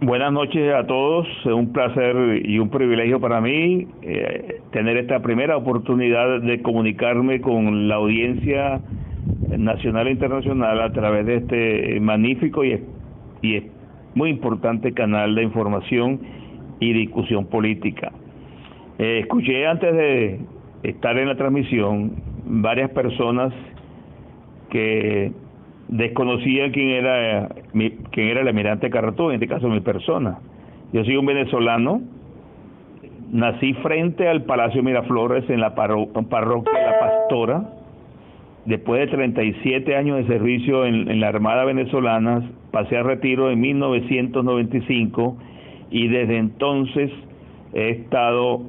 Buenas noches a todos, es un placer y un privilegio para mí tener esta primera oportunidad de comunicarme con la audiencia nacional e internacional a través de este magnífico y muy importante canal de información y discusión política. Escuché antes de estar en la transmisión varias personas que desconocía quién era el almirante Carratú, en este caso mi persona. Yo soy un venezolano, nací frente al Palacio Miraflores en la parroquia La Pastora. Después de 37 años de servicio en la Armada venezolana, pasé a retiro en 1995 y desde entonces he estado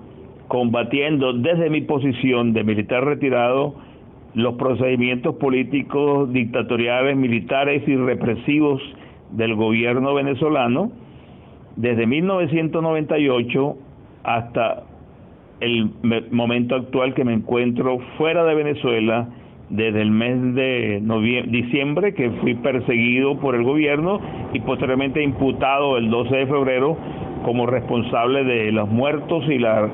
combatiendo desde mi posición de militar retirado los procedimientos políticos, dictatoriales, militares y represivos del gobierno venezolano desde 1998 hasta el momento actual que me encuentro fuera de Venezuela desde el mes de diciembre, que fui perseguido por el gobierno y posteriormente imputado el 12 de febrero como responsable de los muertos y la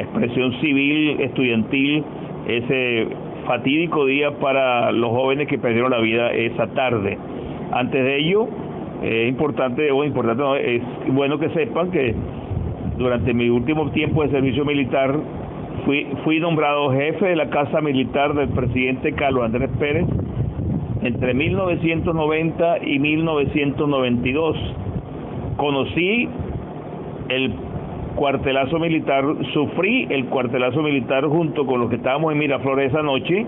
expresión civil estudiantil, ese fatídico día para los jóvenes que perdieron la vida esa tarde. Antes de ello, es bueno que sepan que durante mi último tiempo de servicio militar fui nombrado jefe de la Casa Militar del presidente Carlos Andrés Pérez entre 1990 y 1992. Conocí el cuartelazo militar, sufrí el cuartelazo militar junto con los que estábamos en Miraflores esa noche.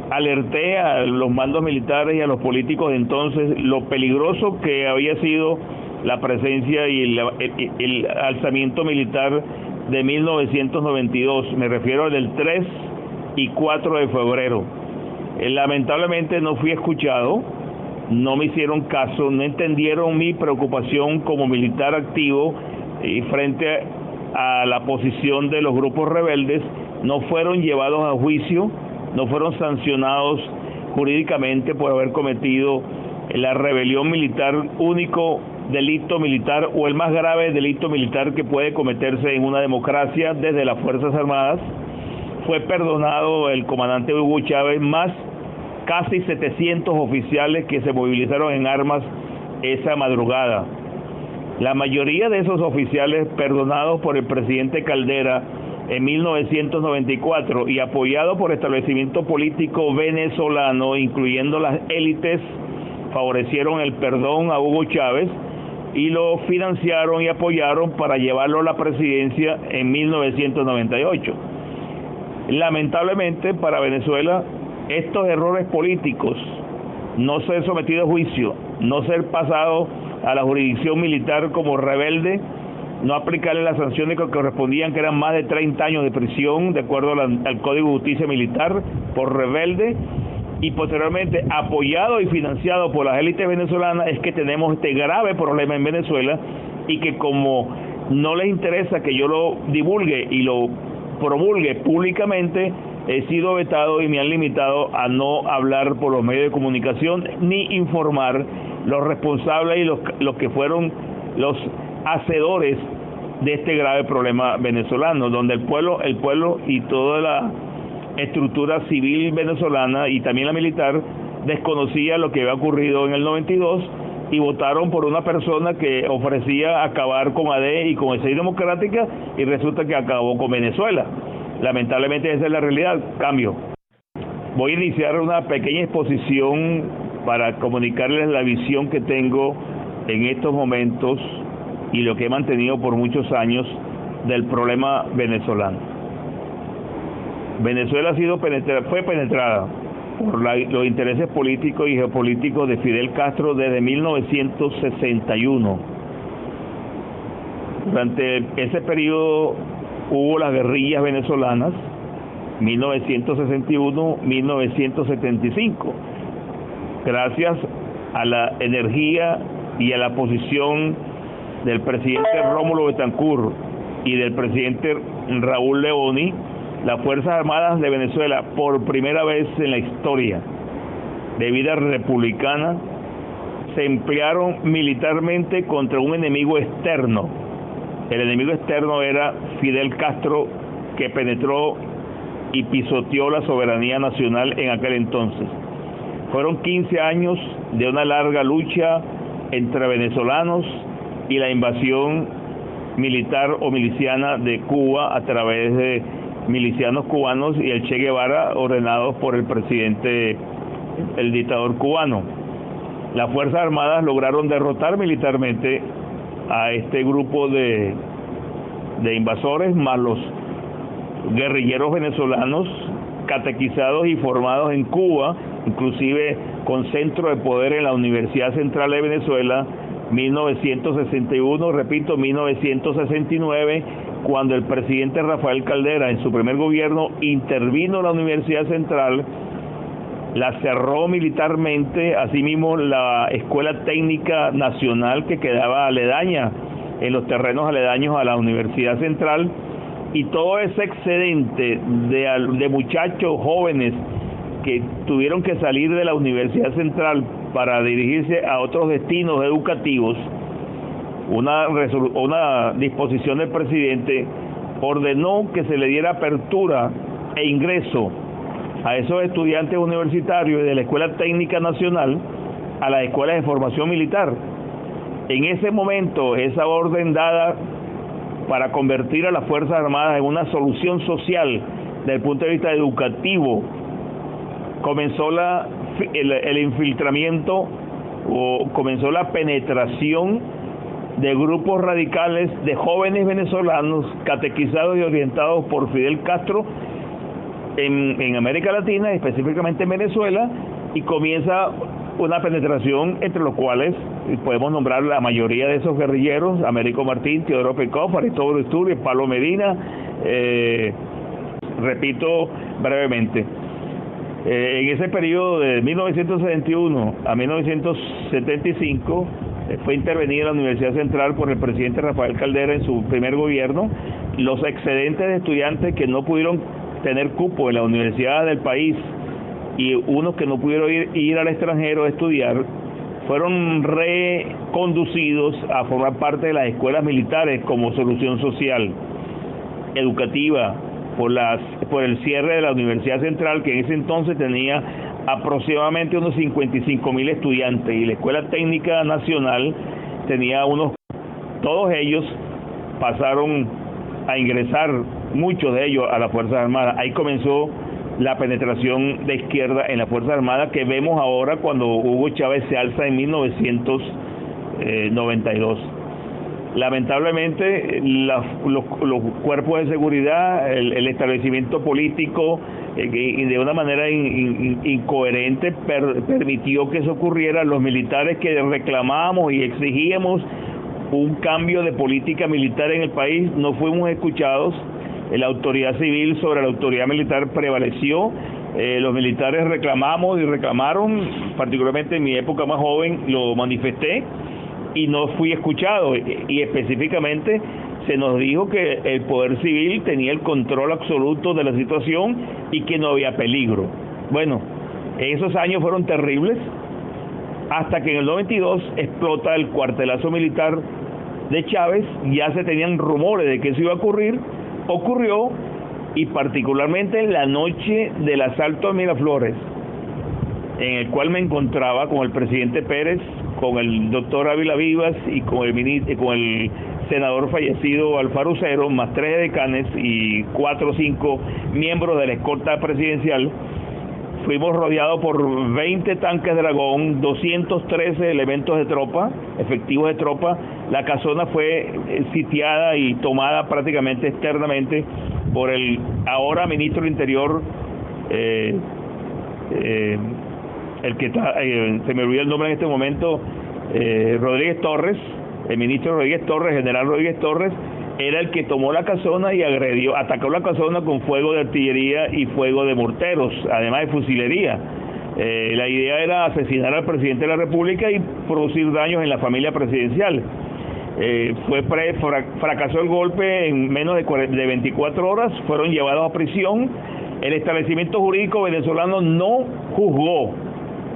Alerté a los mandos militares y a los políticos de entonces lo peligroso que había sido la presencia y el alzamiento militar de 1992, me refiero al del 3 y 4 de febrero. Lamentablemente no fui escuchado, no me hicieron caso, no entendieron mi preocupación como militar activo y frente a la posición de los grupos rebeldes. No fueron llevados a juicio, no fueron sancionados jurídicamente por haber cometido la rebelión militar, único delito militar o el más grave delito militar que puede cometerse en una democracia desde las Fuerzas Armadas. Fue perdonado el comandante Hugo Chávez, más casi 700 oficiales que se movilizaron en armas esa madrugada. La mayoría de esos oficiales perdonados por el presidente Caldera en 1994 y apoyados por establecimiento político venezolano, incluyendo las élites, favorecieron el perdón a Hugo Chávez y lo financiaron y apoyaron para llevarlo a la presidencia en 1998. Lamentablemente para Venezuela, estos errores políticos, no ser sometido a juicio, no ser pasado a la jurisdicción militar como rebelde, no aplicarle las sanciones que correspondían, que eran más de 30 años de prisión, de acuerdo al Código de Justicia Militar, por rebelde, y posteriormente apoyado y financiado por las élites venezolanas, es que tenemos este grave problema en Venezuela, y que como no les interesa que yo lo divulgue y lo promulgue públicamente, he sido vetado y me han limitado a no hablar por los medios de comunicación ni informar los responsables y los que fueron los hacedores de este grave problema venezolano, donde el pueblo y toda la estructura civil venezolana y también la militar desconocía lo que había ocurrido en el 92 y votaron por una persona que ofrecía acabar con AD y con Esencia Democrática, y resulta que acabó con Venezuela. Lamentablemente esa es la realidad. Cambio. Voy a iniciar una pequeña exposición para comunicarles la visión que tengo en estos momentos y lo que he mantenido por muchos años del problema venezolano. Venezuela fue penetrada por los intereses políticos y geopolíticos de Fidel Castro desde 1961. Durante ese periodo hubo las guerrillas venezolanas, 1961-1975. Gracias a la energía y a la posición del presidente Rómulo Betancourt y del presidente Raúl Leoni, las Fuerzas Armadas de Venezuela, por primera vez en la historia de vida republicana, se emplearon militarmente contra un enemigo externo. El enemigo externo era Fidel Castro, que penetró y pisoteó la soberanía nacional en aquel entonces. Fueron 15 años de una larga lucha entre venezolanos y la invasión militar o miliciana de Cuba a través de milicianos cubanos y el Che Guevara, ordenados por el presidente, el dictador cubano. Las Fuerzas Armadas lograron derrotar militarmente a este grupo de invasores, más los guerrilleros venezolanos catequizados y formados en Cuba, inclusive con centro de poder en la Universidad Central de Venezuela, 1961, repito, 1969, cuando el presidente Rafael Caldera, en su primer gobierno, intervino en la Universidad Central, la cerró militarmente, asimismo la Escuela Técnica Nacional, que quedaba aledaña, en los terrenos aledaños a la Universidad Central, y todo ese excedente de muchachos jóvenes que tuvieron que salir de la Universidad Central para dirigirse a otros destinos educativos, una disposición del presidente ordenó que se le diera apertura e ingreso a esos estudiantes universitarios de la Escuela Técnica Nacional a las escuelas de formación militar. En ese momento, esa orden dada para convertir a las Fuerzas Armadas en una solución social desde el punto de vista educativo, comenzó el infiltramiento o comenzó la penetración de grupos radicales de jóvenes venezolanos catequizados y orientados por Fidel Castro en América Latina, específicamente en Venezuela, y comienza una penetración entre los cuales podemos nombrar la mayoría de esos guerrilleros: Américo Martín, Teodoro Pekov, Aristóbulo Isturiz, Pablo Medina, repito brevemente. En ese periodo de 1971 a 1975 fue intervenida la Universidad Central por el presidente Rafael Caldera en su primer gobierno. Los excedentes de estudiantes que no pudieron tener cupo en la universidad del país y unos que no pudieron ir al extranjero a estudiar, fueron reconducidos a formar parte de las escuelas militares como solución social, educativa, por el cierre de la Universidad Central, que en ese entonces tenía aproximadamente unos 55,000 estudiantes, y la Escuela Técnica Nacional tenía todos ellos pasaron a ingresar, muchos de ellos, a las Fuerzas Armadas. Ahí comenzó la penetración de izquierda en las Fuerzas Armadas que vemos ahora cuando Hugo Chávez se alza en 1992. Lamentablemente los cuerpos de seguridad, el establecimiento político, y de una manera incoherente permitió que eso ocurriera. Los militares que reclamábamos y exigíamos un cambio de política militar en el país no fuimos escuchados. La autoridad civil sobre la autoridad militar prevaleció. Los militares reclamamos y reclamaron, particularmente en mi época más joven lo manifesté, y no fui escuchado, y específicamente se nos dijo que el poder civil tenía el control absoluto de la situación y que no había peligro. Bueno, esos años fueron terribles, hasta que en el 92 explota el cuartelazo militar de Chávez. Ya se tenían rumores de que eso iba a ocurrió, y particularmente en la noche del asalto a Miraflores, en el cual me encontraba con el presidente Pérez, con el doctor Ávila Vivas y con el senador fallecido Alfaro Cero, más 3 decanes y 4 o 5 miembros de la escolta presidencial. Fuimos rodeados por 20 tanques Dragón, 213 elementos de tropa, efectivos de tropa. La casona fue sitiada y tomada prácticamente externamente por el ahora ministro del Interior, el que está, se me olvidó el nombre en este momento, Rodríguez Torres. El ministro Rodríguez Torres, general Rodríguez Torres, era el que tomó la casona y atacó la casona con fuego de artillería y fuego de morteros, además de fusilería. La idea era asesinar al presidente de la República y producir daños en la familia presidencial. Fracasó el golpe en menos de 24 horas, fueron llevados a prisión. El establecimiento jurídico venezolano no juzgó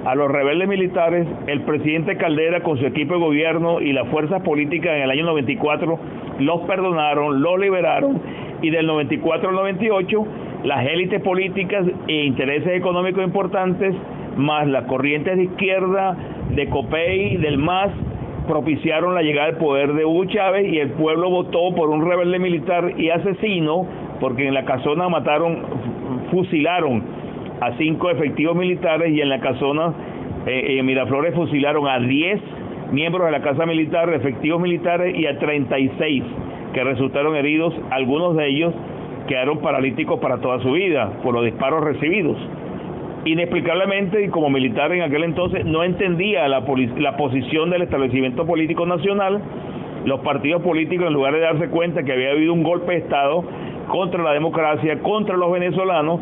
a los rebeldes militares, el presidente Caldera con su equipo de gobierno y las fuerzas políticas en el año 94 los perdonaron, los liberaron, y del 94 al 98 las élites políticas e intereses económicos importantes, más las corrientes de izquierda, de COPEI, del MAS, propiciaron la llegada al poder de Hugo Chávez, y el pueblo votó por un rebelde militar y asesino, porque en la Casona fusilaron a 5 efectivos militares, y en la Casona, en Miraflores, fusilaron a 10 miembros de la Casa Militar, efectivos militares, y a 36 que resultaron heridos. Algunos de ellos quedaron paralíticos para toda su vida por los disparos recibidos. Inexplicablemente, y como militar en aquel entonces, no entendía la posición del establecimiento político nacional. Los partidos políticos, en lugar de darse cuenta que había habido un golpe de Estado contra la democracia, contra los venezolanos,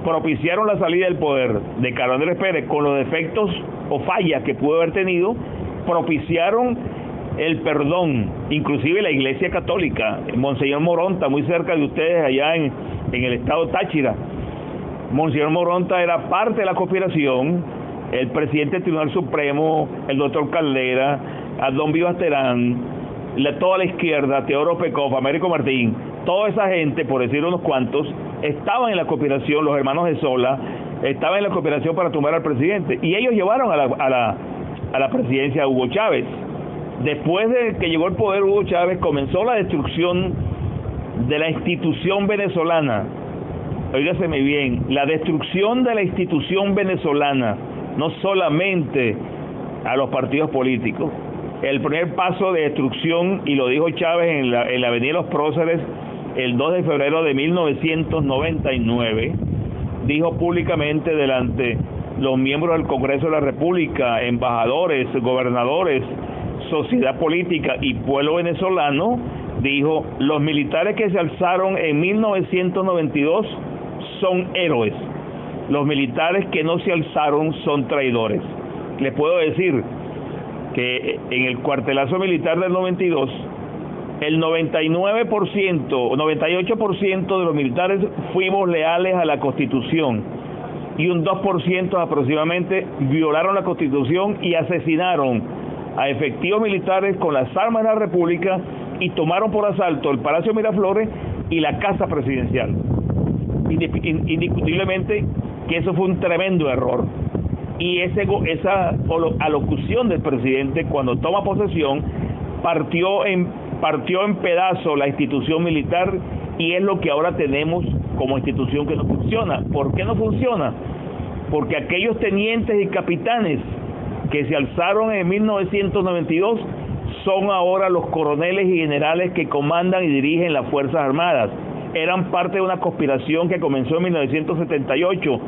propiciaron la salida del poder de Carlos Andrés Pérez con los defectos o fallas que pudo haber tenido, propiciaron el perdón, inclusive la Iglesia Católica, Monseñor Moronta, muy cerca de ustedes, allá en el estado Táchira. Monseñor Moronta era parte de la conspiración, el presidente del Tribunal Supremo, el doctor Caldera, Adón Vivas Terán, toda la izquierda, Teodoro Pekov, Américo Martín, toda esa gente, por decir unos cuantos, estaban en la conspiración, los hermanos de Sola, estaban en la conspiración para tumbar al presidente, y ellos llevaron a la presidencia a Hugo Chávez. Después de que llegó al poder Hugo Chávez, comenzó la destrucción de la institución venezolana. Óigaseme bien, la destrucción de la institución venezolana, no solamente a los partidos políticos. El primer paso de destrucción, y lo dijo Chávez en la Avenida de los Próceres el 2 de febrero de 1999, dijo públicamente delante los miembros del Congreso de la República, embajadores, gobernadores, sociedad política y pueblo venezolano, dijo: los militares que se alzaron en 1992 son héroes, los militares que no se alzaron son traidores. Les puedo decir que en el cuartelazo militar del 92, el 99% o 98% de los militares fuimos leales a la Constitución, y un 2% aproximadamente violaron la Constitución y asesinaron a efectivos militares con las armas de la República, y tomaron por asalto el Palacio Miraflores y la Casa Presidencial. Indiscutiblemente que eso fue un tremendo error, y esa alocución del presidente cuando toma posesión partió en pedazos la institución militar, y es lo que ahora tenemos como institución que no funciona. ¿Por qué no funciona? Porque aquellos tenientes y capitanes que se alzaron en 1992 son ahora los coroneles y generales que comandan y dirigen las Fuerzas Armadas. Eran parte de una conspiración que comenzó en 1978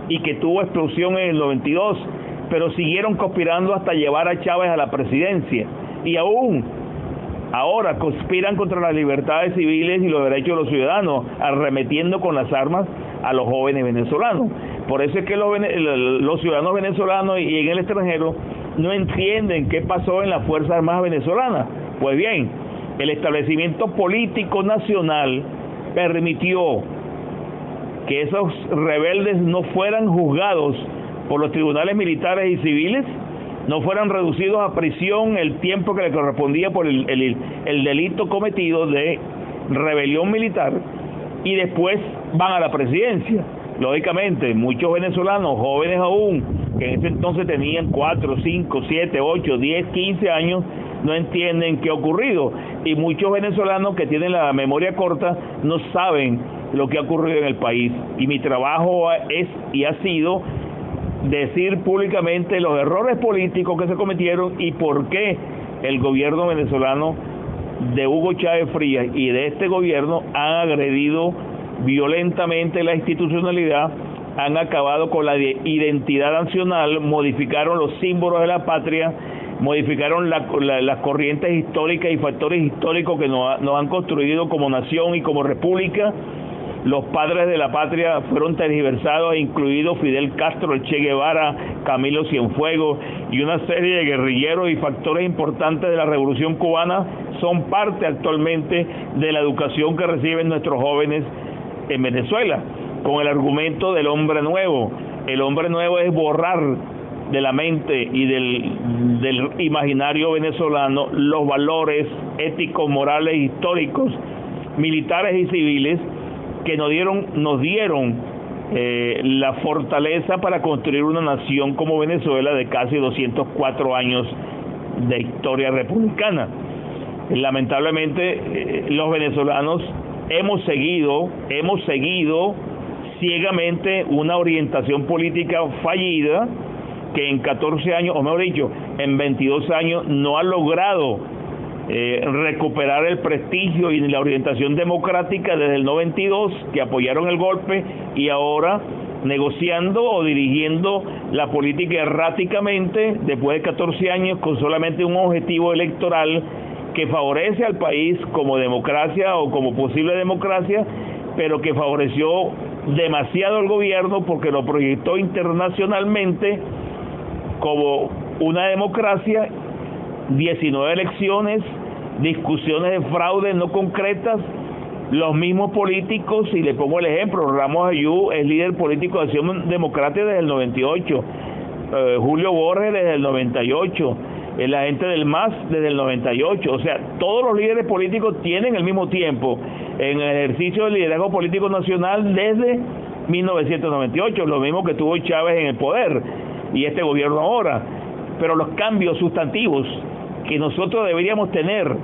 y que tuvo explosión en el 92, pero siguieron conspirando hasta llevar a Chávez a la presidencia, y aún ahora conspiran contra las libertades civiles y los derechos de los ciudadanos, arremetiendo con las armas a los jóvenes venezolanos. Por eso es que los ciudadanos venezolanos y en el extranjero no entienden qué pasó en las Fuerzas Armadas venezolanas. Pues bien, el establecimiento político nacional permitió que esos rebeldes no fueran juzgados por los tribunales militares y civiles, no fueran reducidos a prisión el tiempo que le correspondía por el delito cometido de rebelión militar, y después van a la presidencia. Lógicamente, muchos venezolanos, jóvenes aún, que en ese entonces tenían 4, 5, 7, 8, 10, 15 años, no entienden qué ha ocurrido. Y muchos venezolanos que tienen la memoria corta no saben lo que ha ocurrido en el país. Y mi trabajo es y ha sido decir públicamente los errores políticos que se cometieron y por qué el gobierno venezolano de Hugo Chávez Frías y de este gobierno han agredido violentamente la institucionalidad, han acabado con la identidad nacional, modificaron los símbolos de la patria, modificaron las corrientes históricas y factores históricos que nos han construido como nación y como república. Los padres de la patria fueron tergiversados, incluidos Fidel Castro, el Che Guevara, Camilo Cienfuegos, y una serie de guerrilleros y factores importantes de la Revolución Cubana son parte actualmente de la educación que reciben nuestros jóvenes en Venezuela, con el argumento del hombre nuevo. El hombre nuevo es borrar de la mente y del imaginario venezolano los valores éticos, morales, históricos, militares y civiles que nos dieron la fortaleza para construir una nación como Venezuela de casi 204 años de historia republicana. Lamentablemente los venezolanos hemos seguido ciegamente una orientación política fallida que en 14 años, o mejor dicho, en 22 años no ha logrado recuperar el prestigio y la orientación democrática desde el 92, que apoyaron el golpe, y ahora negociando o dirigiendo la política erráticamente después de 14 años con solamente un objetivo electoral que favorece al país como democracia o como posible democracia, pero que favoreció demasiado el gobierno porque lo proyectó internacionalmente como una democracia. 19 elecciones, discusiones de fraude no concretas, los mismos políticos, y le pongo el ejemplo, Ramos Ayú es líder político de Acción Democrática desde el 98, Julio Borges desde el 98, la gente del MAS desde el 98, o sea, todos los líderes políticos tienen el mismo tiempo en el ejercicio del liderazgo político nacional desde 1998, lo mismo que tuvo Chávez en el poder y este gobierno ahora, pero los cambios sustantivos que nosotros deberíamos tener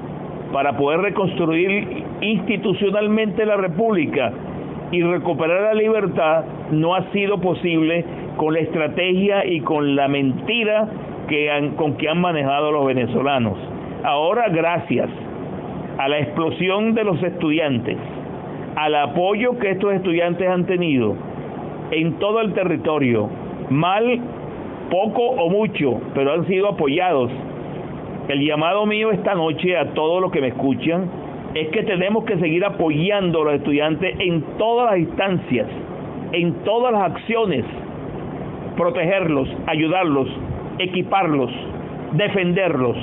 para poder reconstruir institucionalmente la República y recuperar la libertad no ha sido posible con la estrategia y con la mentira con que han manejado los venezolanos. Ahora, gracias a la explosión de los estudiantes, al apoyo que estos estudiantes han tenido en todo el territorio, mal, poco o mucho, pero han sido apoyados. El llamado mío esta noche a todos los que me escuchan es que tenemos que seguir apoyando a los estudiantes en todas las instancias, en todas las acciones, protegerlos, ayudarlos, equiparlos, defenderlos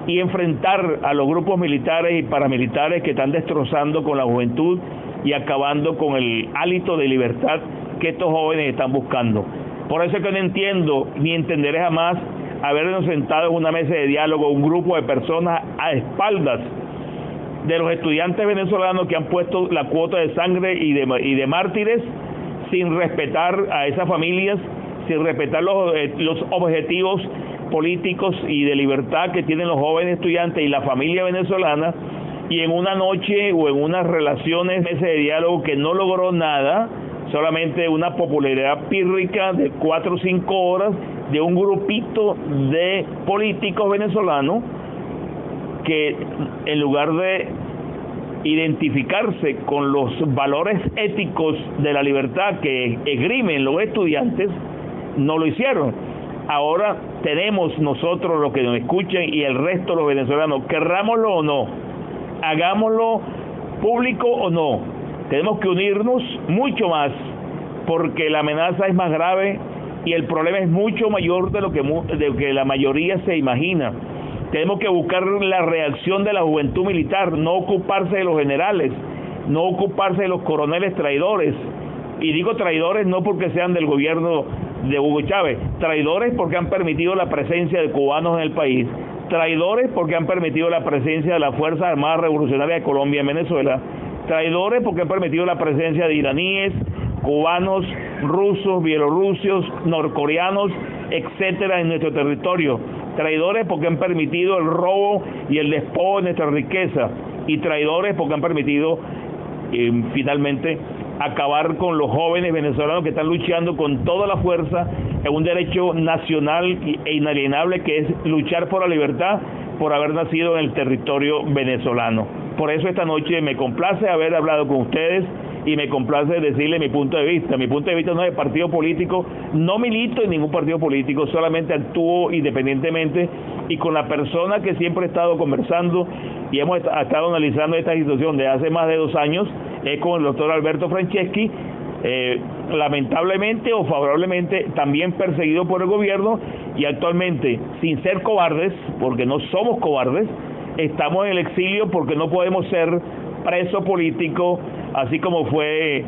y enfrentar a los grupos militares y paramilitares que están destrozando con la juventud y acabando con el hálito de libertad que estos jóvenes están buscando. Por eso es que no entiendo ni entenderé jamás habernos sentado en una mesa de diálogo un grupo de personas a espaldas de los estudiantes venezolanos que han puesto la cuota de sangre y de mártires sin respetar a esas familias, sin respetar los objetivos políticos y de libertad que tienen los jóvenes estudiantes y la familia venezolana, y en una noche o en unas relaciones, mesa de diálogo que no logró nada, solamente una popularidad pírrica de 4 o 5 horas de un grupito de políticos venezolanos que en lugar de identificarse con los valores éticos de la libertad que esgrimen los estudiantes, no lo hicieron. Ahora tenemos nosotros, los que nos escuchen y el resto de los venezolanos, querrámoslo o no, hagámoslo público o no, tenemos que unirnos mucho más porque la amenaza es más grave y el problema es mucho mayor de lo que la mayoría se imagina. Tenemos que buscar la reacción de la juventud militar, no ocuparse de los generales, no ocuparse de los coroneles traidores. Y digo traidores no porque sean del gobierno de Hugo Chávez, traidores porque han permitido la presencia de cubanos en el país, traidores porque han permitido la presencia de las Fuerzas Armadas Revolucionarias de Colombia en Venezuela, traidores porque han permitido la presencia de iraníes, cubanos, rusos, bielorrusios, norcoreanos, etcétera, en nuestro territorio, traidores porque han permitido el robo y el despojo de nuestra riqueza, y traidores porque han permitido finalmente acabar con los jóvenes venezolanos que están luchando con toda la fuerza en un derecho nacional e inalienable que es luchar por la libertad por haber nacido en el territorio venezolano. Por eso esta noche me complace haber hablado con ustedes y me complace decirle mi punto de vista. Mi punto de vista no es de partido político, no milito en ningún partido político, solamente actúo independientemente y con la persona que siempre he estado conversando y hemos estado analizando esta situación de hace más de 2 años, es con el doctor Alberto Franceschi, lamentablemente o favorablemente también perseguido por el gobierno, y actualmente, sin ser cobardes, porque no somos cobardes, estamos en el exilio porque no podemos ser preso político, así como fue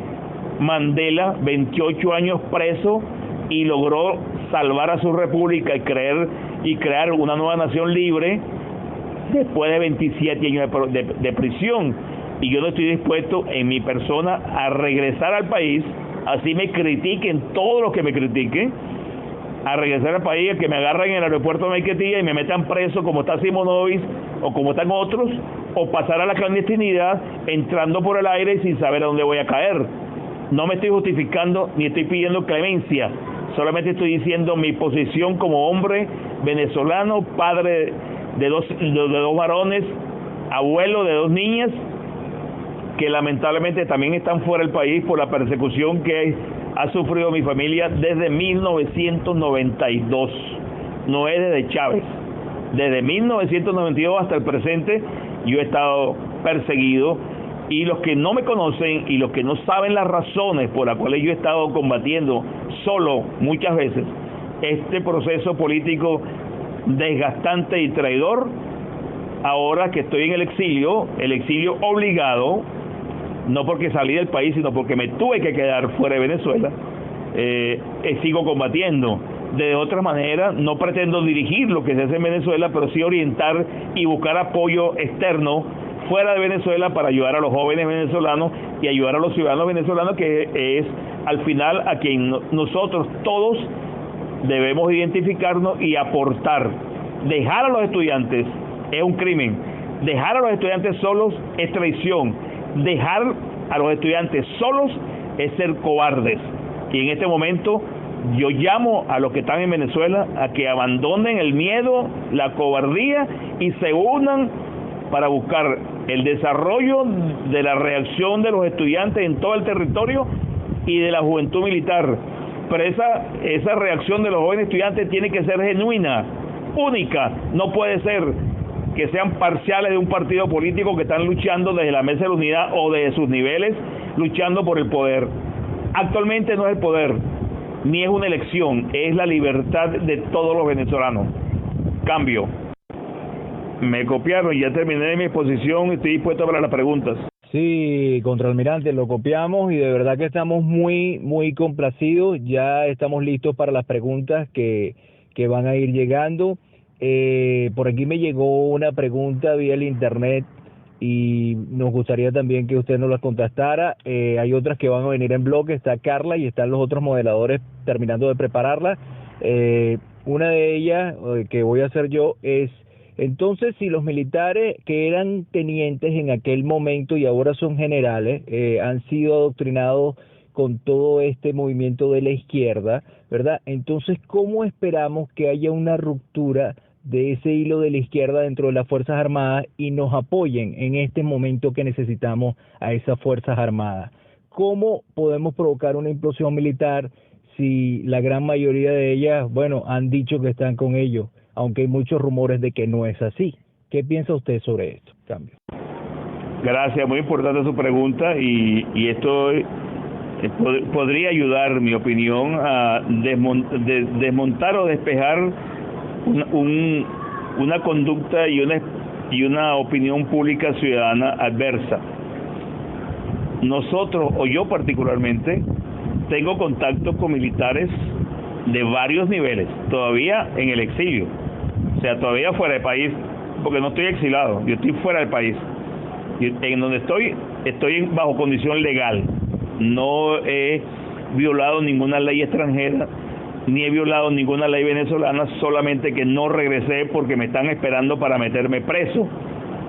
Mandela, 28 años preso y logró salvar a su república y crear una nueva nación libre después de 27 años de prisión. Y yo no estoy dispuesto en mi persona a regresar al país, así me critiquen todos los que me critiquen, a regresar al país, a que me agarren en el aeropuerto de Maiquetía y me metan preso como está Simonovic o como están otros, o pasar a la clandestinidad entrando por el aire sin saber a dónde voy a caer. No me estoy justificando ni estoy pidiendo clemencia, solamente estoy diciendo mi posición como hombre venezolano, padre de dos varones, abuelo de 2 niñas, que lamentablemente también están fuera del país por la persecución que ha sufrido mi familia desde 1992, no es desde Chávez, desde 1992 hasta el presente yo he estado perseguido, y los que no me conocen y los que no saben las razones por las cuales yo he estado combatiendo solo muchas veces este proceso político desgastante y traidor, ahora que estoy en el exilio obligado, no porque salí del país, sino porque me tuve que quedar fuera de Venezuela, sigo combatiendo. De otra manera, no pretendo dirigir lo que se hace en Venezuela, pero sí orientar y buscar apoyo externo fuera de Venezuela para ayudar a los jóvenes venezolanos y ayudar a los ciudadanos venezolanos, que es al final a quien nosotros todos debemos identificarnos y aportar. Dejar a los estudiantes es un crimen, dejar a los estudiantes solos es traición, dejar a los estudiantes solos es ser cobardes. Y en este momento yo llamo a los que están en Venezuela a que abandonen el miedo, la cobardía y se unan para buscar el desarrollo de la reacción de los estudiantes en todo el territorio y de la juventud militar. Pero esa reacción de los jóvenes estudiantes tiene que ser genuina, única, no puede ser que sean parciales de un partido político que están luchando desde la mesa de la unidad o desde sus niveles, luchando por el poder. Actualmente no es el poder, ni es una elección, es la libertad de todos los venezolanos. Cambio. Me copiaron, ya terminé mi exposición, estoy dispuesto para las preguntas. Sí, contraalmirante, lo copiamos y de verdad que estamos muy complacidos. Ya estamos listos para las preguntas que van a ir llegando. Por aquí me llegó una pregunta vía el internet y nos gustaría también que usted nos las contestara. Hay otras que van a venir en bloque, está Carla y están los otros moderadores terminando de prepararla. Una de ellas que voy a hacer yo es: entonces, si los militares que eran tenientes en aquel momento y ahora son generales han sido adoctrinados con todo este movimiento de la izquierda, ¿verdad? Entonces, ¿cómo esperamos que haya una ruptura de ese hilo de la izquierda dentro de las Fuerzas Armadas y nos apoyen en este momento que necesitamos a esas Fuerzas Armadas? ¿Cómo podemos provocar una implosión militar si la gran mayoría de ellas, bueno, han dicho que están con ellos, aunque hay muchos rumores de que no es así? ¿Qué piensa usted sobre esto? Cambio. Gracias, muy importante su pregunta y esto podría ayudar, mi opinión, a desmontar o despejar una conducta y una opinión pública ciudadana adversa. Nosotros, o yo particularmente, tengo contacto con militares de varios niveles, todavía en el exilio, o sea, todavía fuera del país, porque no estoy exilado, yo estoy fuera del país. En donde estoy bajo condición legal, no he violado ninguna ley extranjera, ni he violado ninguna ley venezolana, solamente que no regresé porque me están esperando para meterme preso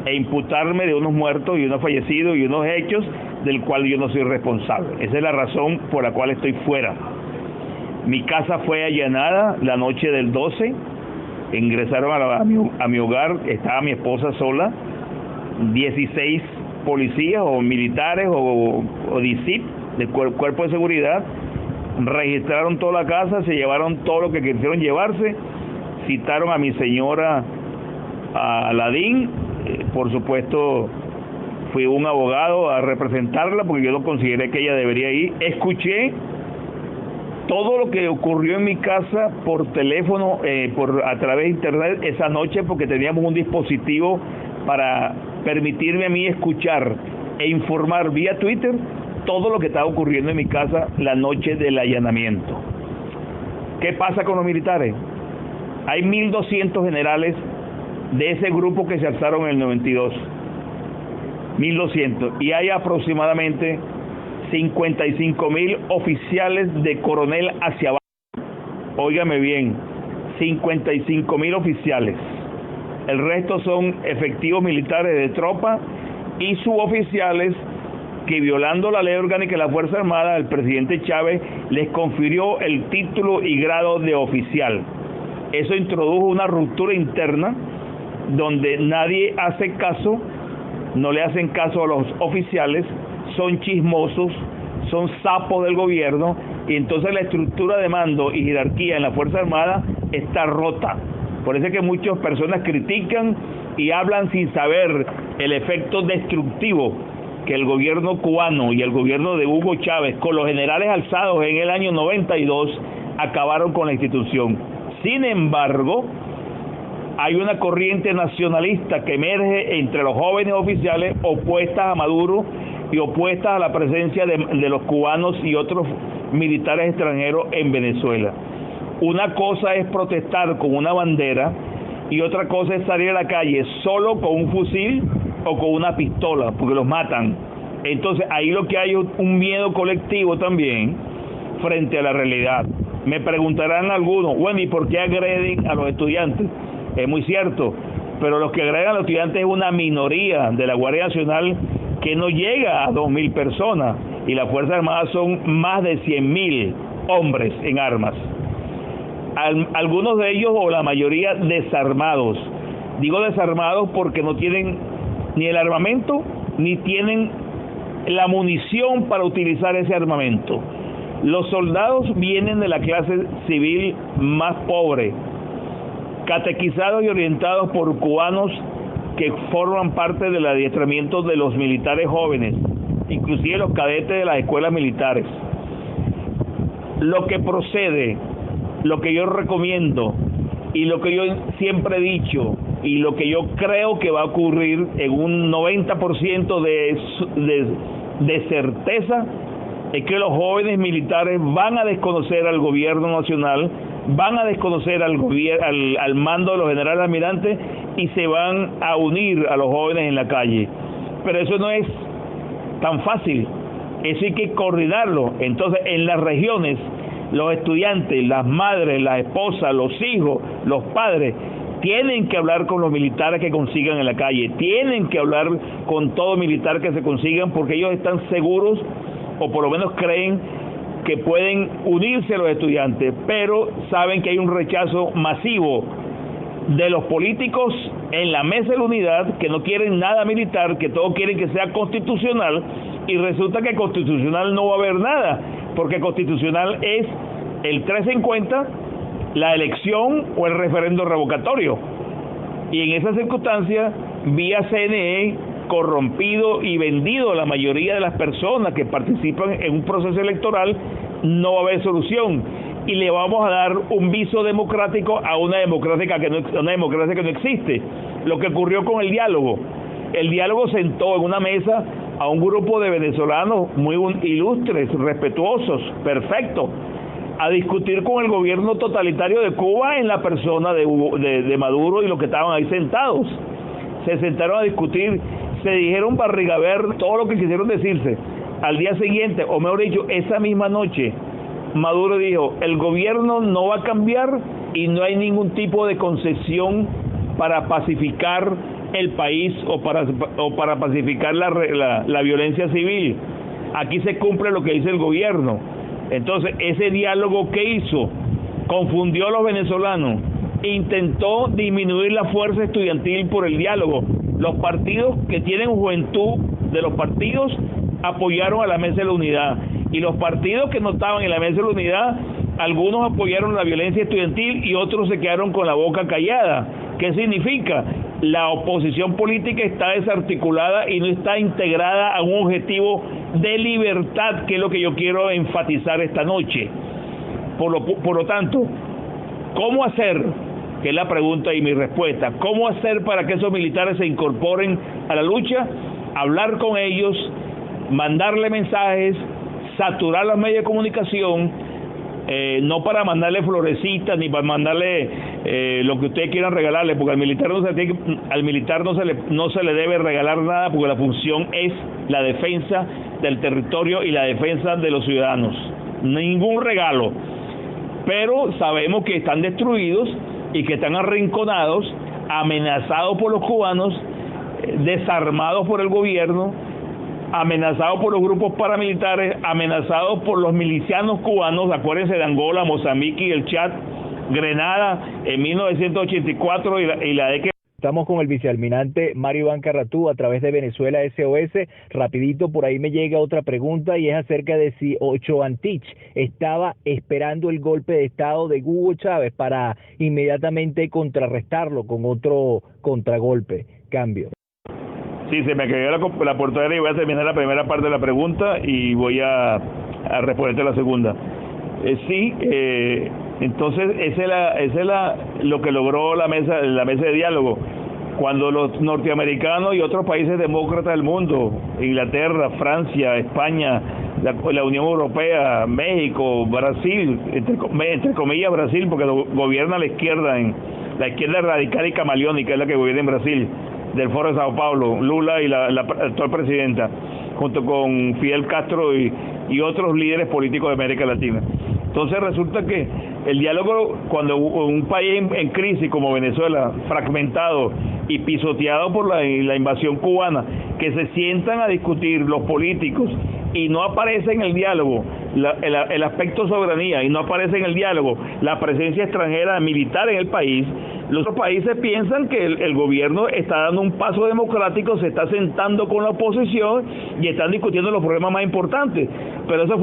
e imputarme de unos muertos y unos fallecidos y unos hechos del cual yo no soy responsable. Esa es la razón por la cual estoy fuera. Mi casa fue allanada la noche del 12, ingresaron a mi hogar, estaba mi esposa sola, 16 policías o militares o DICIP, del cuerpo de seguridad, registraron toda la casa, se llevaron todo lo que quisieron llevarse, citaron a mi señora a Aladín, por supuesto fui un abogado a representarla porque yo no consideré que ella debería ir. Escuché todo lo que ocurrió en mi casa por teléfono, a través de internet esa noche, porque teníamos un dispositivo para permitirme a mí escuchar e informar vía Twitter todo lo que estaba ocurriendo en mi casa la noche del allanamiento. ¿Qué pasa con los militares? Hay 1.200 generales de ese grupo que se alzaron en el 92. 1.200. Y hay aproximadamente 55.000 oficiales de coronel hacia abajo. Óigame bien, 55.000 oficiales. El resto son efectivos militares de tropa y suboficiales que, violando la ley orgánica de la Fuerza Armada, el presidente Chávez les confirió el título y grado de oficial. Eso introdujo una ruptura interna donde nadie hace caso, no le hacen caso a los oficiales, son chismosos, son sapos del gobierno, y entonces la estructura de mando y jerarquía en la Fuerza Armada está rota. Por eso es que muchas personas critican y hablan sin saber el efecto destructivo que el gobierno cubano y el gobierno de Hugo Chávez, con los generales alzados en el año 92, acabaron con la institución. Sin embargo, hay una corriente nacionalista que emerge entre los jóvenes oficiales opuestas a Maduro y opuestas a la presencia de los cubanos y otros militares extranjeros en Venezuela. Una cosa es protestar con una bandera y otra cosa es salir a la calle solo con un fusil o con una pistola, porque los matan. Entonces ahí lo que hay es un miedo colectivo también frente a la realidad. Me preguntarán algunos, bueno, ¿y por qué agreden a los estudiantes? Es muy cierto, pero los que agreden a los estudiantes es una minoría de la Guardia Nacional que no llega a 2.000 personas, y las Fuerzas Armadas son más de 100.000 hombres en armas. Algunos de ellos, o la mayoría, desarmados. Digo desarmados porque no tienen ni el armamento, ni tienen la munición para utilizar ese armamento. Los soldados vienen de la clase civil más pobre, catequizados y orientados por cubanos que forman parte del adiestramiento de los militares jóvenes, inclusive los cadetes de las escuelas militares. Lo que procede, lo que yo recomiendo y lo que yo siempre he dicho y lo que yo creo que va a ocurrir en un 90% de certeza, es que los jóvenes militares van a desconocer al gobierno nacional, van a desconocer al mando de los generales almirantes y se van a unir a los jóvenes en la calle. Pero eso no es tan fácil, eso hay que coordinarlo. Entonces, en las regiones, los estudiantes, las madres, las esposas, los hijos, los padres, tienen que hablar con los militares que consigan en la calle, tienen que hablar con todo militar que se consigan, porque ellos están seguros, o por lo menos creen que pueden unirse a los estudiantes, pero saben que hay un rechazo masivo de los políticos en la mesa de la unidad, que no quieren nada militar, que todos quieren que sea constitucional, y resulta que constitucional no va a haber nada, porque constitucional es el 350, la elección o el referendo revocatorio. Y en esa circunstancia, vía CNE, corrompido y vendido a la mayoría de las personas que participan en un proceso electoral, no va a haber solución. Y le vamos a dar un viso democrático a una democracia que no existe. Lo que ocurrió con el diálogo. El diálogo sentó en una mesa a un grupo de venezolanos muy ilustres, respetuosos, perfectos, a discutir con el gobierno totalitario de Cuba en la persona de Maduro y los que estaban ahí sentados. Se sentaron a discutir, se dijeron barriga verde todo lo que quisieron decirse. Al día siguiente, o mejor dicho, esa misma noche, Maduro dijo, el gobierno no va a cambiar y no hay ningún tipo de concesión para pacificar el país o para pacificar la violencia civil. Aquí se cumple lo que dice el gobierno. Entonces, ese diálogo que hizo confundió a los venezolanos, intentó disminuir la fuerza estudiantil por el diálogo. Los partidos que tienen juventud de los partidos apoyaron a la mesa de la unidad, y los partidos que no estaban en la mesa de la unidad, algunos apoyaron la violencia estudiantil y otros se quedaron con la boca callada. ¿Qué significa? La oposición política está desarticulada y no está integrada a un objetivo de libertad, que es lo que yo quiero enfatizar esta noche. Por lo tanto, ¿cómo hacer? Que es la pregunta y mi respuesta. ¿Cómo hacer para que esos militares se incorporen a la lucha? Hablar con ellos, mandarle mensajes, saturar los medios de comunicación, no para mandarle florecitas ni para mandarle lo que ustedes quieran regalarle, porque al militar no se le debe regalar nada, porque la función es la defensa del territorio y la defensa de los ciudadanos. Ningún regalo. Pero sabemos que están destruidos y que están arrinconados, amenazados por los cubanos, desarmados por el gobierno, amenazados por los grupos paramilitares, amenazados por los milicianos cubanos. Acuérdense de Angola, Mozambique y el Chad, Grenada en 1984 y la década. Estamos con el vicealmirante Mario Iván Carratú a través de Venezuela SOS. Rapidito, por ahí me llega otra pregunta y es acerca de si Ochoa Antich estaba esperando el golpe de estado de Hugo Chávez para inmediatamente contrarrestarlo con otro contragolpe. Cambio. Sí, se me cayó la portadera y voy a terminar la primera parte de la pregunta y voy a responderte la segunda. Entonces esa es lo que logró la mesa de diálogo. Cuando los norteamericanos y otros países demócratas del mundo, Inglaterra, Francia, España, la Unión Europea, México, Brasil, entre comillas Brasil, porque gobierna la izquierda radical y camaleónica, es la que gobierna en Brasil, del Foro de Sao Paulo, Lula y la actual presidenta, junto con Fidel Castro y otros líderes políticos de América Latina. Entonces resulta que el diálogo, cuando un país en crisis como Venezuela, fragmentado y pisoteado por la invasión cubana, que se sientan a discutir los políticos y no aparece en el diálogo el aspecto soberanía, y no aparece en el diálogo la presencia extranjera militar en el país, los otros países piensan que el gobierno está dando un paso democrático, se está sentando con la oposición y están discutiendo los problemas más importantes. Pero eso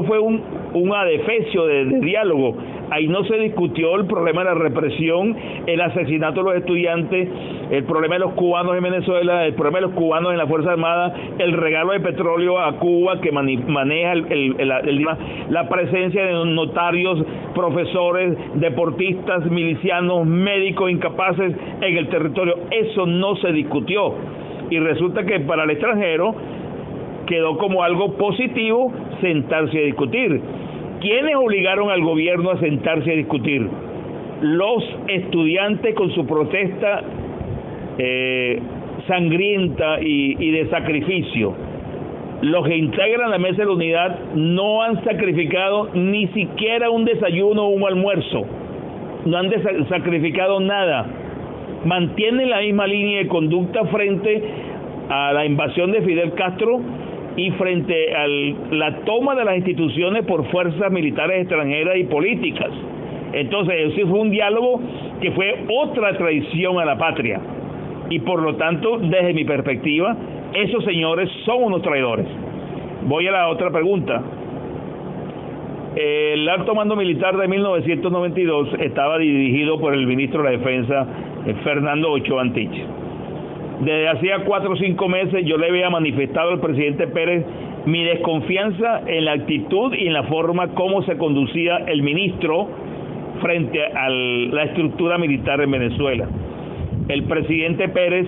fue un adefesio de diálogo. Ahí no se discutió el problema de la represión, el asesinato de los estudiantes, el problema de los cubanos en Venezuela, el problema de los cubanos en la Fuerza Armada, el regalo de petróleo a Cuba que maneja la presencia de notarios, profesores, deportistas, milicianos, médicos incapaces en el territorio. Eso no se discutió. Y resulta que para el extranjero quedó como algo positivo sentarse a discutir. ¿Quiénes obligaron al gobierno a sentarse a discutir? Los estudiantes con su protesta sangrienta y de sacrificio. Los que integran la mesa de la unidad no han sacrificado ni siquiera un desayuno o un almuerzo. No han sacrificado nada. Mantienen la misma línea de conducta frente a la invasión de Fidel Castro y frente a la toma de las instituciones por fuerzas militares extranjeras y políticas. Entonces, ese fue un diálogo que fue otra traición a la patria. Y por lo tanto, desde mi perspectiva, esos señores son unos traidores. Voy a la otra pregunta. El alto mando militar de 1992 estaba dirigido por el ministro de la Defensa, Fernando Ochoa Antich. Desde hacía 4 o 5 meses yo le había manifestado al presidente Pérez mi desconfianza en la actitud y en la forma como se conducía el ministro frente a la estructura militar en Venezuela. El presidente Pérez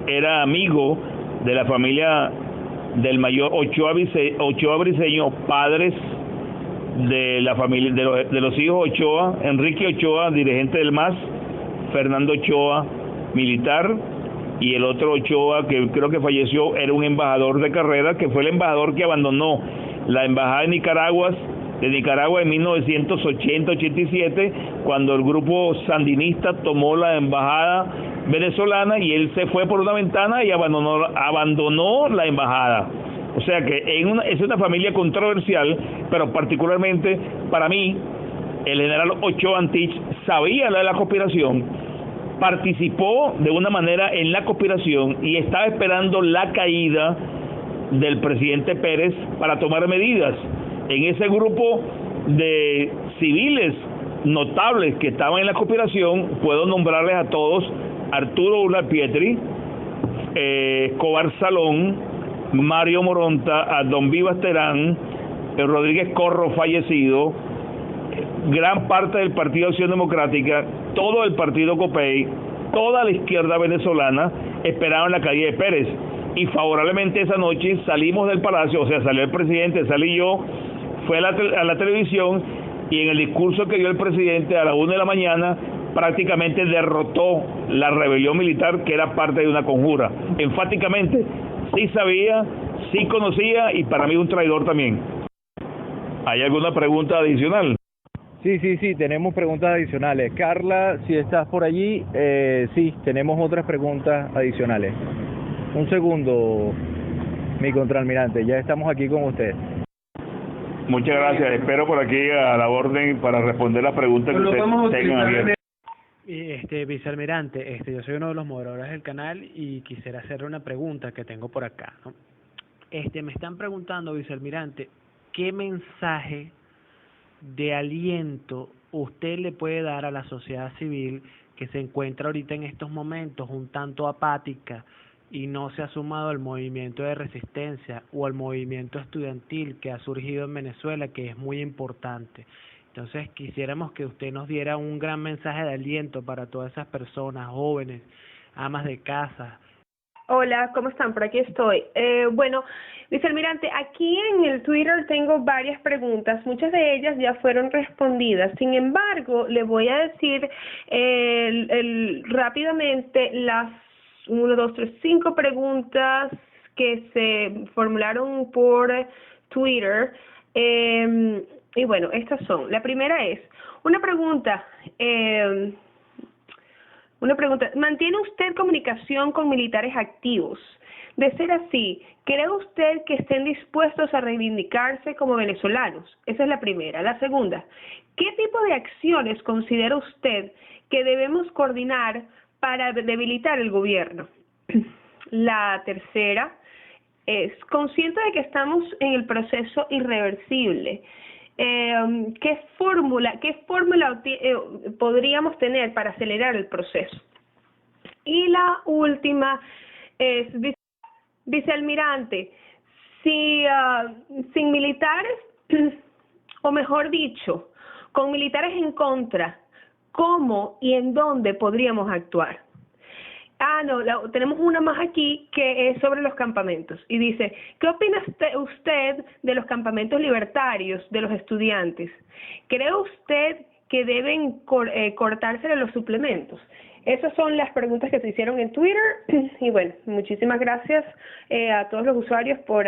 era amigo de la familia del mayor Ochoa Briceño, padres de la familia de los hijos Ochoa, Enrique Ochoa, dirigente del MAS, Fernando Ochoa, militar, y el otro Ochoa, que creo que falleció, era un embajador de carrera, que fue el embajador que abandonó la embajada de Nicaragua en 1980-87, cuando el grupo sandinista tomó la embajada venezolana, y él se fue por una ventana y abandonó la embajada. O sea que es una familia controversial, pero particularmente para mí, el general Ochoa Antich sabía de la conspiración, participó de una manera en la conspiración y estaba esperando la caída del presidente Pérez para tomar medidas. En ese grupo de civiles notables que estaban en la conspiración, puedo nombrarles a todos: Arturo Ular Pietri, Escobar Salón, Mario Moronta, a Don Vivas Terán, Rodríguez Corro fallecido, gran parte del Partido Acción Democrática, todo el Partido Copey, toda la izquierda venezolana esperaban la caída de Pérez. Y favorablemente esa noche salimos del palacio, o sea, salió el presidente, salí yo, fue a la televisión y en el discurso que dio el presidente a las 1 de la mañana prácticamente derrotó la rebelión militar, que era parte de una conjura. Enfáticamente, sí sabía, sí conocía, y para mí un traidor también. ¿Hay alguna pregunta adicional? Sí, tenemos preguntas adicionales. Carla, si estás por allí, sí, tenemos otras preguntas adicionales. Un segundo, mi contraalmirante, ya estamos aquí con usted. Muchas gracias, espero por aquí a la orden para responder las preguntas que ustedes tengan abiertas. Vicealmirante, yo soy uno de los moderadores del canal y quisiera hacerle una pregunta que tengo por acá, ¿no? Me están preguntando, vicealmirante, ¿qué mensaje de aliento usted le puede dar a la sociedad civil que se encuentra ahorita en estos momentos un tanto apática y no se ha sumado al movimiento de resistencia o al movimiento estudiantil que ha surgido en Venezuela, que es muy importante? Entonces quisiéramos que usted nos diera un gran mensaje de aliento para todas esas personas jóvenes, amas de casa. Hola, ¿cómo están? Por aquí estoy. Bueno, vicealmirante, aquí en el Twitter tengo varias preguntas, muchas de ellas ya fueron respondidas. Sin embargo, le voy a decir rápidamente las 1, 2, 3, 5 preguntas que se formularon por Twitter. Y bueno, estas son. La primera es una pregunta. ¿Mantiene usted comunicación con militares activos? De ser así, ¿cree usted que estén dispuestos a reivindicarse como venezolanos? Esa es la primera. La segunda, ¿qué tipo de acciones considera usted que debemos coordinar para debilitar el gobierno? La tercera es, consciente de que estamos en el proceso irreversible, ¿qué fórmula podríamos tener para acelerar el proceso? Y la última es, vicealmirante, sin militares, o mejor dicho, con militares en contra, ¿cómo y en dónde podríamos actuar? Tenemos una más aquí que es sobre los campamentos y dice, ¿qué opina usted de los campamentos libertarios de los estudiantes? ¿Cree usted que deben cortársele los suplementos? Esas son las preguntas que se hicieron en Twitter y bueno, muchísimas gracias a todos los usuarios por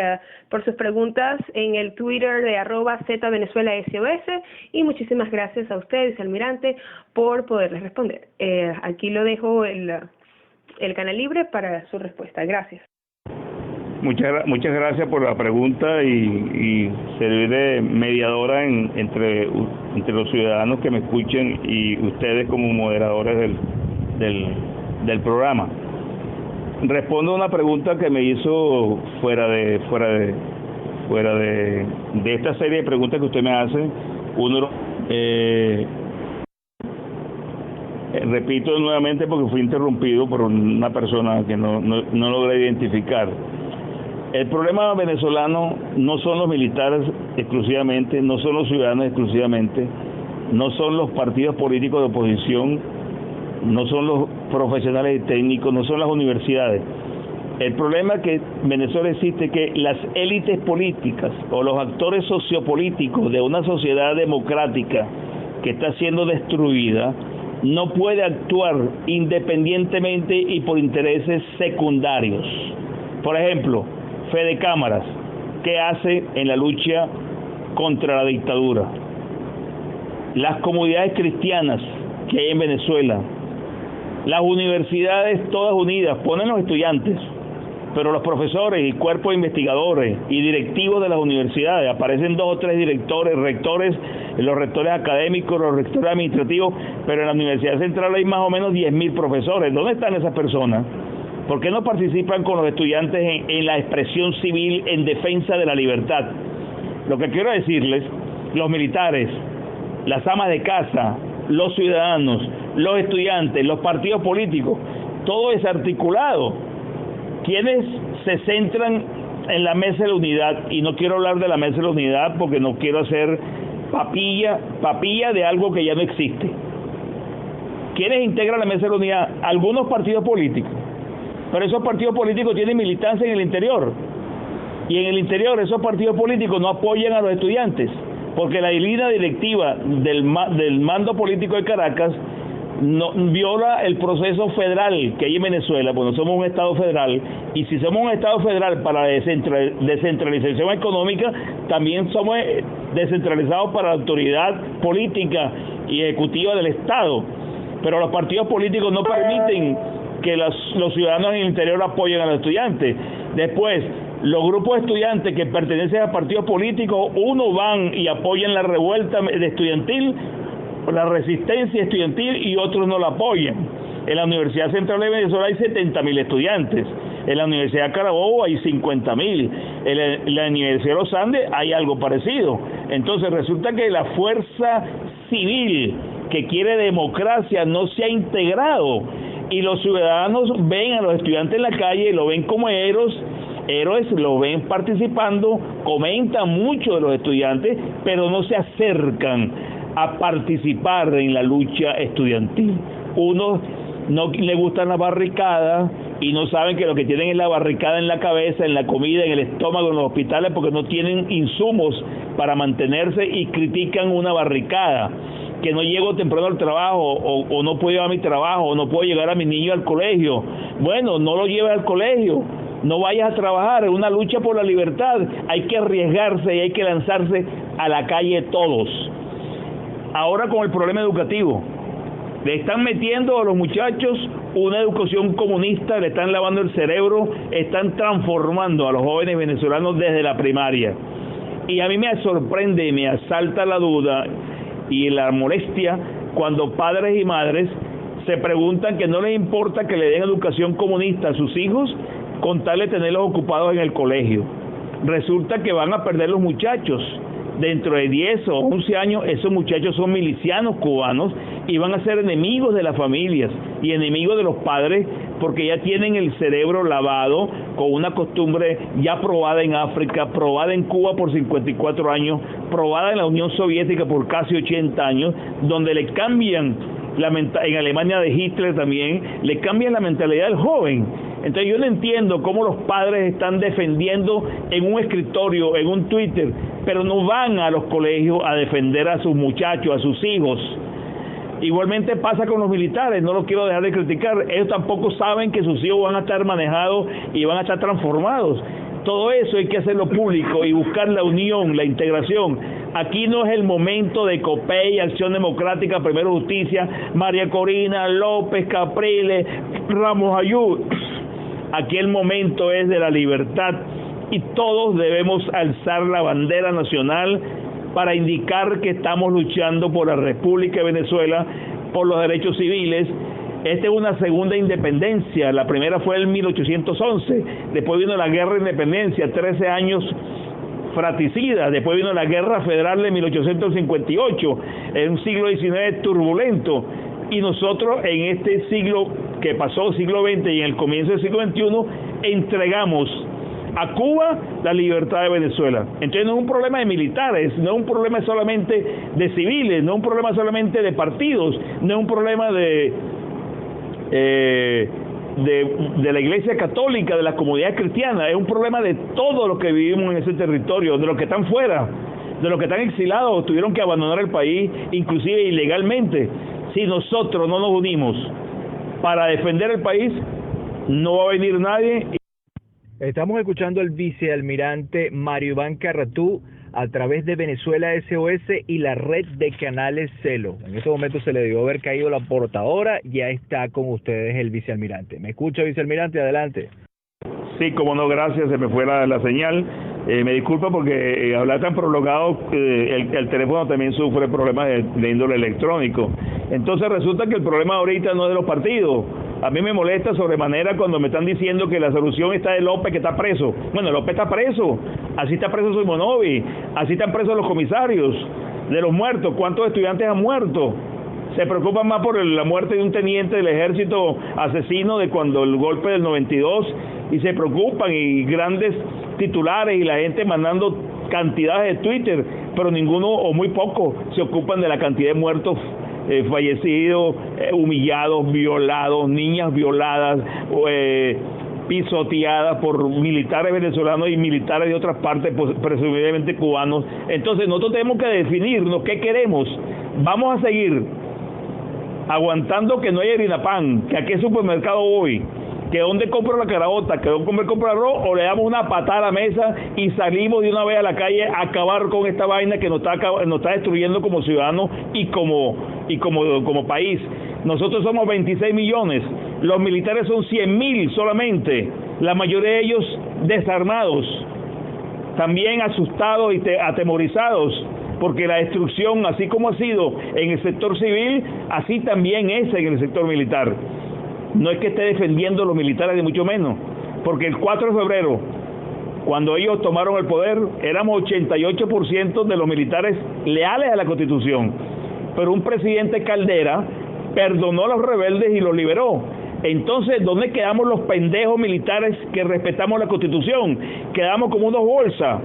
sus preguntas en el Twitter de @ZVenezuelaSOS y muchísimas gracias a usted, vicealmirante, por poderles responder. Aquí lo dejo el canal libre para su respuesta. Gracias. Muchas gracias por la pregunta y servir de mediadora entre los ciudadanos que me escuchen y ustedes como moderadores del programa. Respondo a una pregunta que me hizo fuera de esta serie de preguntas que usted me hace. Repito nuevamente porque fui interrumpido por una persona que no logré identificar. El problema venezolano no son los militares exclusivamente, no son los ciudadanos exclusivamente, no son los partidos políticos de oposición, no son los profesionales y técnicos, no son las universidades. El problema que en Venezuela existe es que las élites políticas o los actores sociopolíticos de una sociedad democrática que está siendo destruida no puede actuar independientemente y por intereses secundarios. Por ejemplo, Fede Cámaras, ¿qué hace en la lucha contra la dictadura? Las comunidades cristianas que hay en Venezuela, las universidades todas unidas, ponen los estudiantes, pero los profesores y cuerpos de investigadores y directivos de las universidades, aparecen 2 o 3 directores, rectores, los rectores académicos, los rectores administrativos, pero en la Universidad Central hay más o menos 10.000 profesores. ¿Dónde están esas personas? ¿Por qué no participan con los estudiantes en la expresión civil en defensa de la libertad? Lo que quiero decirles, los militares, las amas de casa, los ciudadanos, los estudiantes, los partidos políticos, todo es articulado. Quienes se centran en la mesa de la unidad, y no quiero hablar de la mesa de la unidad porque no quiero hacer papilla de algo que ya no existe. ¿Quiénes integran la mesa de la unidad? Algunos partidos políticos, pero esos partidos políticos tienen militancia en el interior, y en el interior esos partidos políticos no apoyan a los estudiantes. porque la línea directiva del mando político de Caracas no viola el proceso federal que hay en Venezuela, porque no somos un Estado federal, y si somos un Estado federal para descentralización económica, también somos descentralizados para la autoridad política y ejecutiva del Estado, pero los partidos políticos no permiten que los ciudadanos en el interior apoyen a los estudiantes. Después, los grupos de estudiantes que pertenecen a partidos políticos, uno van y apoyan la revuelta estudiantil, la resistencia estudiantil, y otros no la apoyan. En la Universidad Central de Venezuela hay 70.000 estudiantes, en la Universidad Carabobo hay 50.000, en la Universidad de los Andes hay algo parecido. Entonces resulta que la fuerza civil que quiere democracia no se ha integrado, y los ciudadanos ven a los estudiantes en la calle, lo ven como héroes, lo ven participando, comentan mucho de los estudiantes, pero no se acercan a participar en la lucha estudiantil. Unos no le gustan las barricadas y no saben que lo que tienen es la barricada en la cabeza, en la comida, en el estómago, en los hospitales, porque no tienen insumos para mantenerse, y critican una barricada, que no llego temprano al trabajo, o no puedo llevar a mi trabajo, o no puedo llegar a mi niño al colegio. Bueno, no lo lleves al colegio, no vayas a trabajar, es una lucha por la libertad, hay que arriesgarse y hay que lanzarse a la calle todos. Ahora con el problema educativo, le están metiendo a los muchachos una educación comunista, le están lavando el cerebro, están transformando a los jóvenes venezolanos desde la primaria. Y a mí me sorprende y me asalta la duda y la molestia cuando padres y madres se preguntan que no les importa que le den educación comunista a sus hijos con tal de tenerlos ocupados en el colegio. Resulta que van a perder los muchachos. Dentro de 10 o 11 años, esos muchachos son milicianos cubanos y van a ser enemigos de las familias y enemigos de los padres, porque ya tienen el cerebro lavado con una costumbre ya probada en África, probada en Cuba por 54 años, probada en la Unión Soviética por casi 80 años, donde le cambian, en Alemania de Hitler también, le cambian la mentalidad del joven. Entonces yo no entiendo cómo los padres están defendiendo en un escritorio, en un Twitter, pero no van a los colegios a defender a sus muchachos, a sus hijos. Igualmente pasa con los militares, no los quiero dejar de criticar, ellos tampoco saben que sus hijos van a estar manejados y van a estar transformados. Todo eso hay que hacerlo público y buscar la unión, la integración. Aquí no es el momento de COPEI, Acción Democrática, Primero Justicia, María Corina, López, Capriles, Ramos Ayud. Aquí el momento es de la libertad y todos debemos alzar la bandera nacional para indicar que estamos luchando por la República de Venezuela, por los derechos civiles. Esta es una segunda independencia, la primera fue en 1811, después vino la Guerra de Independencia, 13 años fratricidas, después vino la Guerra Federal de 1858, en un siglo XIX turbulento, y nosotros en este siglo que pasó, siglo XX, y en el comienzo del siglo XXI, entregamos a Cuba la libertad de Venezuela. Entonces no es un problema de militares, no es un problema solamente de civiles, no es un problema solamente de partidos, no es un problema de la Iglesia Católica, de la comunidad cristiana, es un problema de todos los que vivimos en ese territorio, de los que están fuera, de los que están exilados, tuvieron que abandonar el país, inclusive ilegalmente. Si nosotros no nos unimos para defender el país, no va a venir nadie. Estamos escuchando al vicealmirante Mario Iván Carratú a través de Venezuela SOS y la red de canales Celo. En este momento se le debió haber caído la portadora, ya está con ustedes el vicealmirante. ¿Me escucha, vicealmirante? Adelante. Sí, como no, gracias, se me fue la señal. Me disculpa porque hablar tan prolongado, el teléfono también sufre problemas de índole electrónico. Entonces resulta que el problema ahorita no es de los partidos. A mí me molesta sobremanera cuando me están diciendo que la solución está de López, que está preso. Bueno, López está preso, así está preso Simonovi, así están presos los comisarios de los muertos. ¿Cuántos estudiantes han muerto? Se preocupan más por la muerte de un teniente del ejército asesino de cuando el golpe del 92, y se preocupan, y grandes titulares y la gente mandando cantidades de Twitter, pero ninguno o muy poco se ocupan de la cantidad de muertos, fallecidos, humillados, violados, niñas violadas, pisoteadas por militares venezolanos y militares de otras partes, pues, presumiblemente cubanos. Entonces nosotros tenemos que definirnos qué queremos. Vamos a seguir aguantando que no hay harina pan, que a qué supermercado voy, que dónde compro la caraota, que dónde compro el arroz, o le damos una patada a la mesa y salimos de una vez a la calle a acabar con esta vaina que nos está destruyendo como ciudadanos y como país. Nosotros somos 26 millones, los militares son 100.000 solamente, la mayoría de ellos desarmados, también asustados y atemorizados, porque la destrucción, así como ha sido en el sector civil, así también es en el sector militar. No es que esté defendiendo a los militares, ni mucho menos, porque el 4 de febrero, cuando ellos tomaron el poder, éramos 88% de los militares leales a la Constitución, pero un presidente Caldera perdonó a los rebeldes y los liberó. Entonces, ¿dónde quedamos los pendejos militares que respetamos la Constitución? Quedamos como unos bolsas,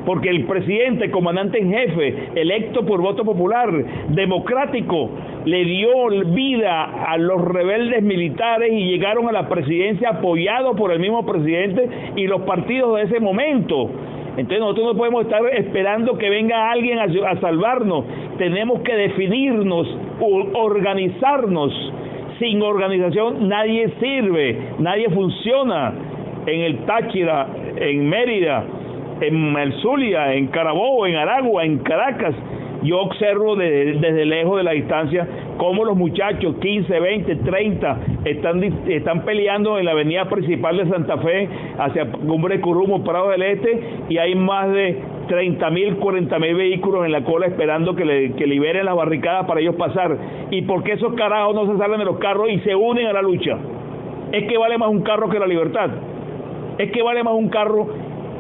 porque el presidente, comandante en jefe, electo por voto popular, democrático, le dio vida a los rebeldes militares y llegaron a la presidencia apoyados por el mismo presidente y los partidos de ese momento. Entonces nosotros no podemos estar esperando que venga alguien a salvarnos. Tenemos que definirnos, organizarnos. Sin organización nadie sirve, nadie funciona. En el Táchira, en Mérida, en el Zulia, en Carabobo, en Aragua, en Caracas, yo observo desde lejos de la distancia cómo los muchachos, 15, 20, 30, están peleando en la avenida principal de Santa Fe, hacia Cumbre de Curumo, Prado del Este, y hay más de 30.000, 40.000 vehículos en la cola esperando que liberen las barricadas para ellos pasar. ¿Y por qué esos carajos no se salen de los carros y se unen a la lucha? Es que vale más un carro que la libertad. Es que vale más un carro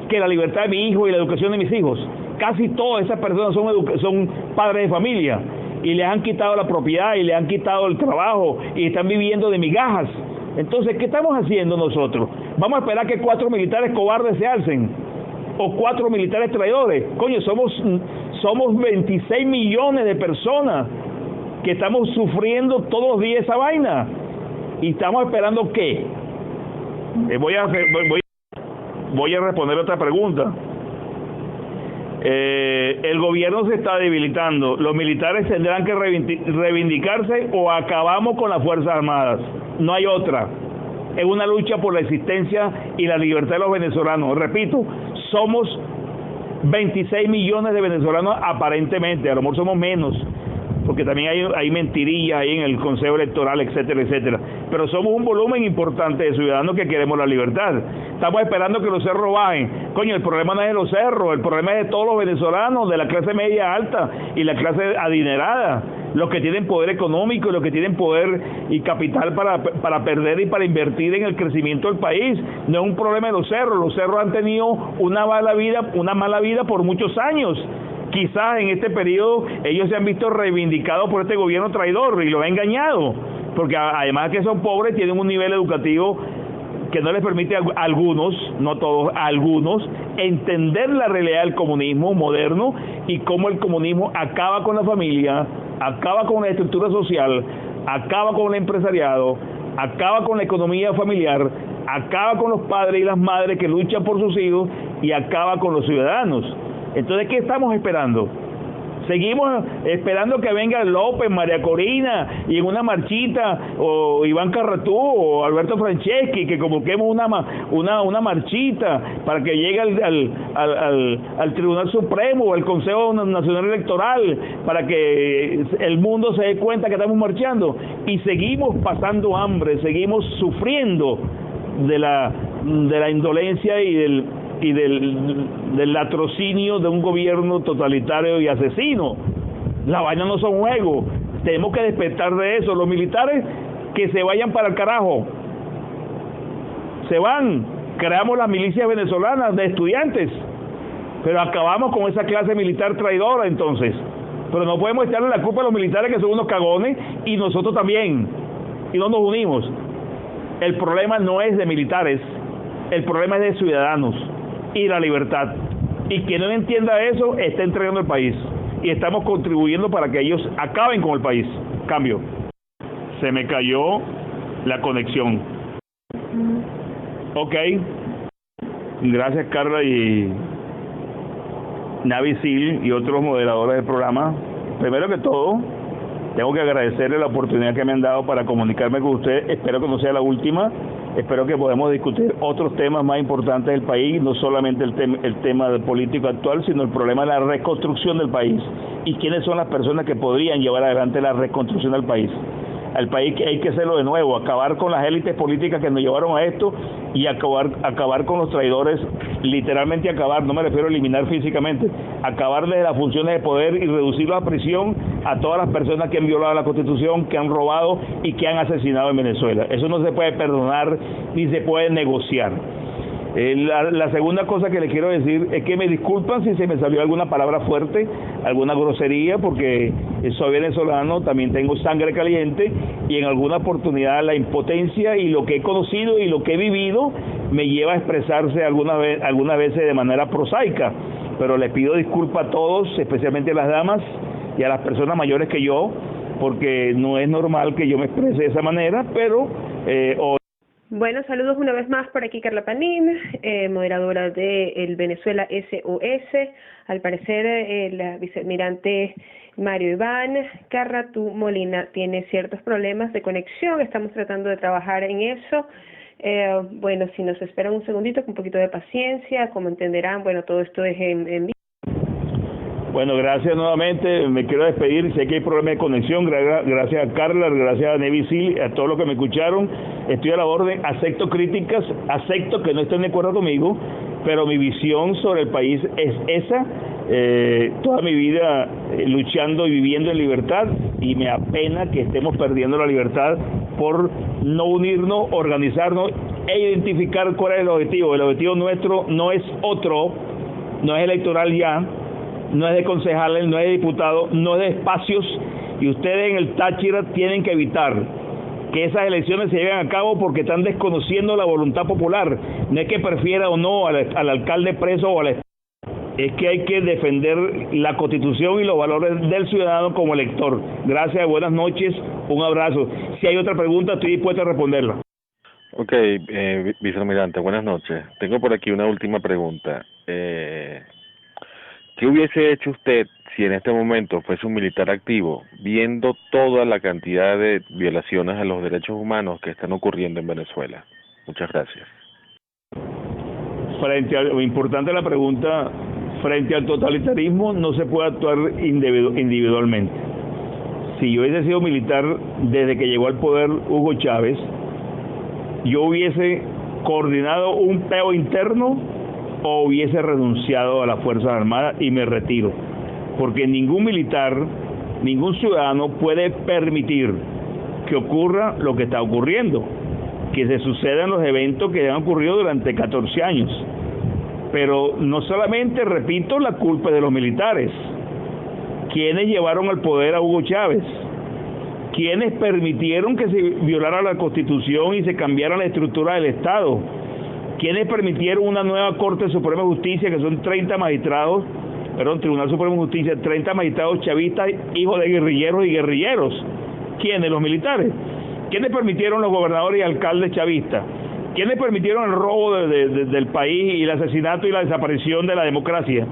que la libertad de mi hijo y la educación de mis hijos. Casi todas esas personas son padres de familia y les han quitado la propiedad y les han quitado el trabajo y están viviendo de migajas. Entonces, ¿qué estamos haciendo nosotros? ¿Vamos a esperar que 4 militares cobardes se alcen? ¿O 4 militares traidores? Coño, somos 26 millones de personas que estamos sufriendo todos los días esa vaina. ¿Y estamos esperando qué? Voy a responder otra pregunta. El gobierno se está debilitando. Los militares tendrán que reivindicarse o acabamos con las Fuerzas Armadas. No hay otra. Es una lucha por la existencia y la libertad de los venezolanos. Repito, somos 26 millones de venezolanos aparentemente, a lo mejor somos menos, porque también hay mentirillas ahí en el Consejo Electoral, etcétera, etcétera. Pero somos un volumen importante de ciudadanos que queremos la libertad. Estamos esperando que los cerros bajen. Coño, el problema no es de los cerros, el problema es de todos los venezolanos, de la clase media alta y la clase adinerada, los que tienen poder económico y los que tienen poder y capital para perder y para invertir en el crecimiento del país. No es un problema de los cerros han tenido una mala vida por muchos años. Quizás en este periodo ellos se han visto reivindicados por este gobierno traidor y los ha engañado, porque además que son pobres, tienen un nivel educativo que no les permite a algunos, no todos, a algunos, entender la realidad del comunismo moderno y cómo el comunismo acaba con la familia, acaba con la estructura social, acaba con el empresariado, acaba con la economía familiar, acaba con los padres y las madres que luchan por sus hijos y acaba con los ciudadanos. Entonces, ¿qué estamos esperando? Seguimos esperando que venga López, María Corina y en una marchita, o Iván Carratú o Alberto Franceschi, que convoquemos una marchita para que llegue al Tribunal Supremo o al Consejo Nacional Electoral, para que el mundo se dé cuenta que estamos marchando. Y seguimos pasando hambre, seguimos sufriendo de la indolencia y del latrocinio de un gobierno totalitario y asesino. La vaina no son juegos. Tenemos que despertar de eso. Los militares que se vayan para el carajo. Se van. Creamos las milicias venezolanas de estudiantes, pero acabamos con esa clase militar traidora entonces. Pero no podemos echarle la culpa a los militares, que son unos cagones, y nosotros también, y no nos unimos. El problema no es de militares, el problema es de ciudadanos y la libertad. Y quien no entienda eso está entregando el país. Y estamos contribuyendo para que ellos acaben con el país. Cambio. Se me cayó la conexión. Ok, gracias Carla y Navy SEAL y otros moderadores del programa. Primero que todo, tengo que agradecerle la oportunidad que me han dado para comunicarme con usted. Espero que no sea la última. Espero que podamos discutir otros temas más importantes del país, no solamente el tema del político actual, sino el problema de la reconstrucción del país y quiénes son las personas que podrían llevar adelante la reconstrucción del país. Al país hay que hacerlo de nuevo, acabar con las élites políticas que nos llevaron a esto y acabar con los traidores, literalmente acabar, no me refiero a eliminar físicamente, acabar desde las funciones de poder y reducirlo a prisión a todas las personas que han violado la Constitución, que han robado y que han asesinado en Venezuela. Eso no se puede perdonar ni se puede negociar. La segunda cosa que le quiero decir es que me disculpan si se me salió alguna palabra fuerte, alguna grosería, porque soy venezolano, también tengo sangre caliente y en alguna oportunidad la impotencia y lo que he conocido y lo que he vivido me lleva a expresarse algunas veces de manera prosaica, pero les pido disculpas a todos, especialmente a las damas y a las personas mayores que yo, porque no es normal que yo me exprese de esa manera, pero Bueno, saludos una vez más por aquí Carla Panín, moderadora de el Venezuela SOS. Al parecer el vicealmirante Mario Iván Carratú Molina tiene ciertos problemas de conexión, estamos tratando de trabajar en eso. Bueno, si nos esperan un segundito con un poquito de paciencia, como entenderán, bueno, todo esto es en vivo. Bueno, gracias nuevamente, me quiero despedir, sé que hay problemas de conexión, gracias a Carla, gracias a Navy SEAL, a todos los que me escucharon, estoy a la orden, acepto críticas, acepto que no estén de acuerdo conmigo, pero mi visión sobre el país es esa, toda mi vida luchando y viviendo en libertad, y me apena que estemos perdiendo la libertad por no unirnos, organizarnos e identificar cuál es el objetivo nuestro no es otro, no es electoral ya, no es de concejales, no es de diputados, no es de espacios, y ustedes en el Táchira tienen que evitar que esas elecciones se lleven a cabo porque están desconociendo la voluntad popular. No es que prefiera o no al alcalde preso o al es que hay que defender la Constitución y los valores del ciudadano como elector. Gracias, buenas noches, un abrazo. Si hay otra pregunta, estoy dispuesto a responderla. Ok, vicealmirante, buenas noches. Tengo por aquí una última pregunta. ¿Qué hubiese hecho usted si en este momento fuese un militar activo, viendo toda la cantidad de violaciones a los derechos humanos que están ocurriendo en Venezuela? Muchas gracias. Importante la pregunta, frente al totalitarismo no se puede actuar individualmente. Si yo hubiese sido militar desde que llegó al poder Hugo Chávez, yo hubiese coordinado un peo interno o hubiese renunciado a las Fuerzas Armadas y me retiro, porque ningún militar, ningún ciudadano puede permitir que ocurra lo que está ocurriendo, que se sucedan los eventos que han ocurrido durante 14 años. Pero no solamente, repito, la culpa es de los militares. ¿Quiénes llevaron al poder a Hugo Chávez? ¿Quiénes permitieron que se violara la Constitución y se cambiara la estructura del Estado? ¿Quiénes permitieron una nueva Corte Suprema de Justicia, que son 30 magistrados, Tribunal Supremo de Justicia, 30 magistrados chavistas, hijos de guerrilleros y guerrilleros? ¿Quiénes? Los militares. ¿Quiénes permitieron los gobernadores y alcaldes chavistas? ¿Quiénes permitieron el robo del país y el asesinato y la desaparición de la democracia?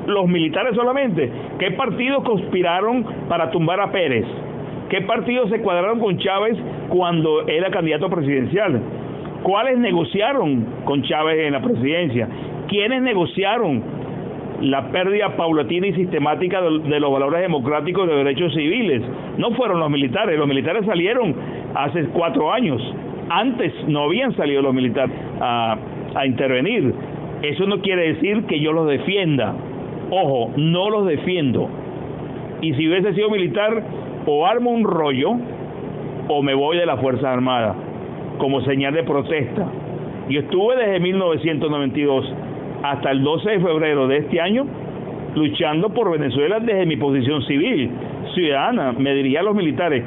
Los militares solamente. ¿Qué partidos conspiraron para tumbar a Pérez? ¿Qué partidos se cuadraron con Chávez cuando era candidato presidencial? ¿Cuáles negociaron con Chávez en la presidencia? ¿Quiénes negociaron la pérdida paulatina y sistemática de los valores democráticos y de derechos civiles? No fueron los militares salieron hace 4 años. Antes no habían salido los militares a intervenir. Eso no quiere decir que yo los defienda. Ojo, no los defiendo. Y si hubiese sido militar, o armo un rollo, o me voy de las Fuerzas Armadas, como señal de protesta. Yo estuve desde 1992 hasta el 12 de febrero de este año luchando por Venezuela desde mi posición civil, ciudadana. Me dirigía a los militares.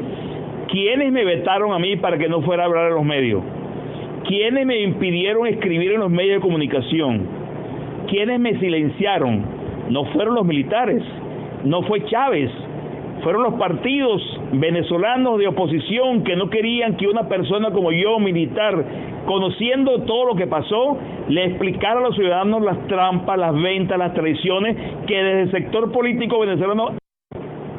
¿Quiénes me vetaron a mí para que no fuera a hablar en los medios? ¿Quiénes me impidieron escribir en los medios de comunicación? ¿Quiénes me silenciaron? No fueron los militares, no fue Chávez, fueron los partidos venezolanos de oposición que no querían que una persona como yo, militar, conociendo todo lo que pasó, le explicar a los ciudadanos las trampas, las ventas, las traiciones que desde el sector político venezolano.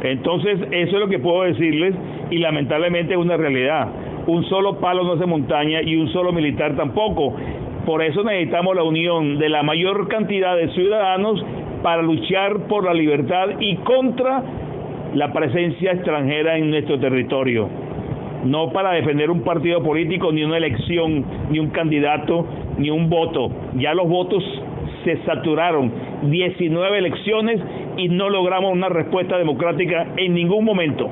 Entonces, eso es lo que puedo decirles, y lamentablemente es una realidad. Un solo palo no hace montaña y un solo militar tampoco. Por eso necesitamos la unión de la mayor cantidad de ciudadanos para luchar por la libertad y contra la presencia extranjera en nuestro territorio. No para defender un partido político, ni una elección, ni un candidato, ni un voto. Ya los votos se saturaron, 19 elecciones y no logramos una respuesta democrática en ningún momento.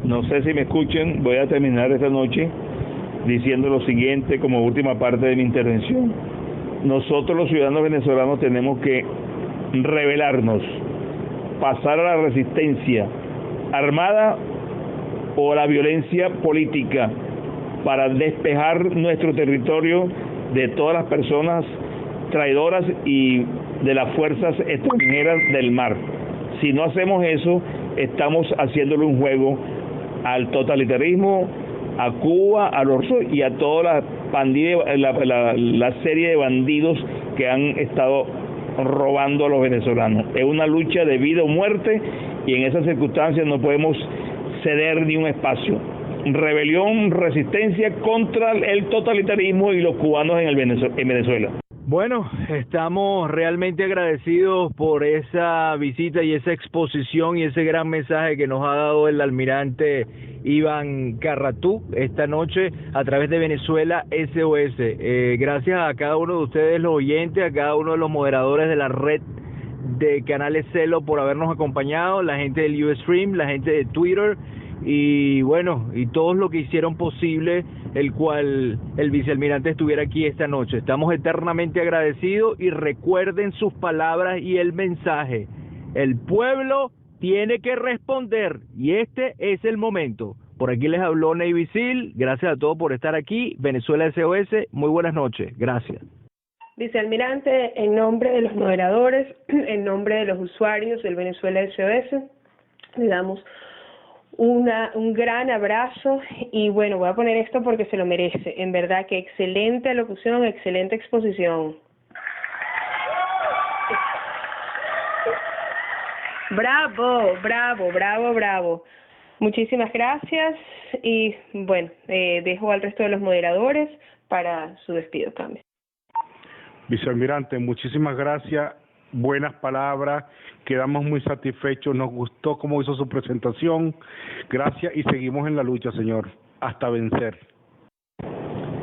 No sé si me escuchen, voy a terminar esta noche diciendo lo siguiente como última parte de mi intervención. Nosotros los ciudadanos venezolanos tenemos que rebelarnos, pasar a la resistencia armada o a la violencia política para despejar nuestro territorio de todas las personas traidoras y de las fuerzas extranjeras del mar. Si no hacemos eso, estamos haciéndole un juego al totalitarismo, a Cuba, a los rusos y a toda la pandilla, la serie de bandidos que han estado robando a los venezolanos. Es una lucha de vida o muerte y en esas circunstancias no podemos ceder ni un espacio. Rebelión, resistencia contra el totalitarismo y los cubanos en Venezuela. Bueno, estamos realmente agradecidos por esa visita y esa exposición y ese gran mensaje que nos ha dado el almirante Iván Carratú esta noche a través de Venezuela SOS. Gracias a cada uno de ustedes, los oyentes, a cada uno de los moderadores de la red de canales Celo por habernos acompañado, la gente del Ustream, la gente de Twitter y bueno, y todos los que hicieron posible el cual el vicealmirante estuviera aquí esta noche. Estamos eternamente agradecidos y recuerden sus palabras y el mensaje. El pueblo tiene que responder y este es el momento. Por aquí les habló Navy Seal. Gracias a todos por estar aquí. Venezuela SOS, muy buenas noches. Gracias. Vicealmirante, en nombre de los moderadores, en nombre de los usuarios del Venezuela SOS, le damos un gran abrazo y bueno, voy a poner esto porque se lo merece. En verdad que excelente alocución, excelente exposición. Bravo, bravo, bravo, bravo. Muchísimas gracias y bueno, dejo al resto de los moderadores para su despido. Cambio. Vicealmirante, muchísimas gracias. Buenas palabras, quedamos muy satisfechos, nos gustó cómo hizo su presentación. Gracias y seguimos en la lucha, señor, hasta vencer.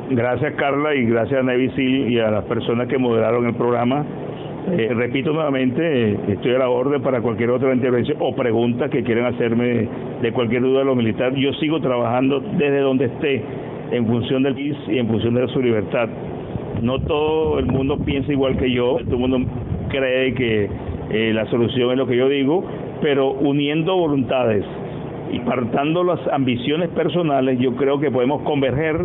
Gracias, Carla, y gracias a Navy Seal y a las personas que moderaron el programa. Repito nuevamente, estoy a la orden para cualquier otra intervención o pregunta que quieran hacerme de cualquier duda de lo militar. Yo sigo trabajando desde donde esté, en función del país y en función de su libertad. No todo el mundo piensa igual que yo, todo el mundo cree que la solución es lo que yo digo, pero uniendo voluntades y apartando las ambiciones personales, yo creo que podemos converger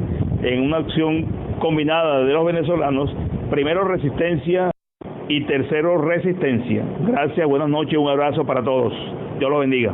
en una acción combinada de los venezolanos, primero resistencia y tercero resistencia. Gracias, buenas noches, un abrazo para todos. Dios los bendiga.